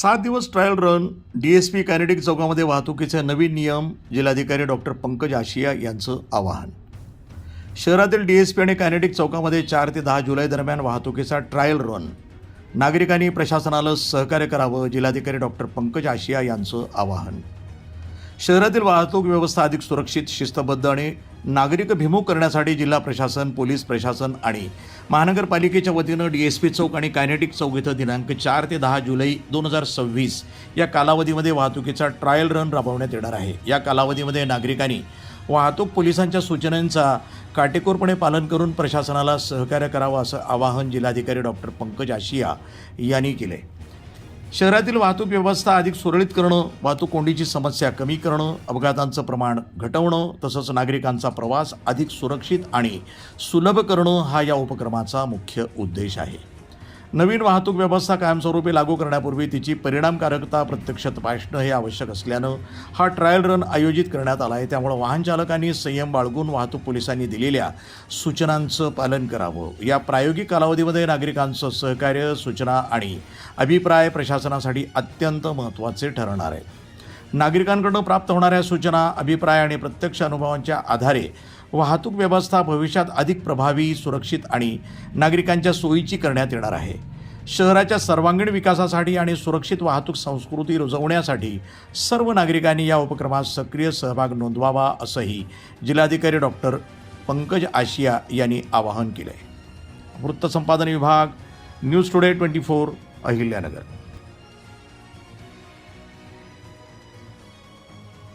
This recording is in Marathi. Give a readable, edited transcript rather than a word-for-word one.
7 दिवस ट्रायल रन DSP कायनेटिक चौकामध्ये वाहतुकीचे नवीन नियम जिल्हाधिकारी डॉक्टर पंकज आशिया यांचं आवाहन. शहरातील DSP आणि कायनेटिक चौकामध्ये 4 ते 10 जुलै दरम्यान वाहतुकीचा ट्रायल रन नागरिकांनी प्रशासनाला सहकार्य करावं, जिल्हाधिकारी डॉक्टर पंकज आशिया यांचं आवाहन. शहरातील वाहतूक व्यवस्था अधिक सुरक्षित, शिस्तबद्ध आणि नागरिकभिमुख करण्यासाठी जिल्हा प्रशासन, पोलीस प्रशासन आणि महानगरपालिकेच्या वतीनं DSP चौक आणि कायनेटिक चौक इथं दिनांक 4 ते 10 जुलै 2026 या कालावधीमध्ये वाहतुकीचा ट्रायल रन राबवण्यात येणार आहे. या कालावधीमध्ये नागरिकांनी वाहतूक पोलिसांच्या सूचनांचा काटेकोरपणे पालन करून प्रशासनाला सहकार्य करावं असं आवाहन जिल्हाधिकारी डॉक्टर पंकज आशिया यांनी केले. शहरातील वाहतूक व्यवस्था अधिक सुरळीत करणं, वाहतूक कोंडीची समस्या कमी करणं, अपघातांचं प्रमाण घटवणं तसंच नागरिकांचा प्रवास अधिक सुरक्षित आणि सुलभ करणं हा या उपक्रमाचा मुख्य उद्देश आहे. नवीन वाहतूक व्यवस्था कायमस्वरूपी लागू करण्यापूर्वी तिची परिणामकारकता प्रत्यक्ष तपासणं हे आवश्यक असल्यानं हा ट्रायल रन आयोजित करण्यात आला आहे. त्यामुळे वाहन चालकांनी संयम बाळगून वाहतूक पोलिसांनी दिलेल्या सूचनांचं पालन करावं. या प्रायोगिक कालावधीमध्ये नागरिकांचं सहकार्य, सूचना आणि अभिप्राय प्रशासनासाठी अत्यंत महत्त्वाचे ठरणार आहे. नागरिकांकडून प्राप्त होणाऱ्या सूचना, अभिप्राय आणि प्रत्यक्ष अनुभवांच्या आधारे वाहतूक व्यवस्था भविष्यात अधिक प्रभावी, सुरक्षित आणि नागरिकांच्या सोयीची करण्यात येणार आहे. शहराच्या सर्वांगीण विकासासाठी आणि सुरक्षित वाहतूक संस्कृती रुजवण्यासाठी सर्व नागरिकांनी या उपक्रमात सक्रिय सहभाग नोंदवावा असंही जिल्हाधिकारी डॉक्टर पंकज आशिया यांनी आवाहन केलं आहे. वृत्तसंपादन विभाग, न्यूज टुडे 24, अहिल्यानगर.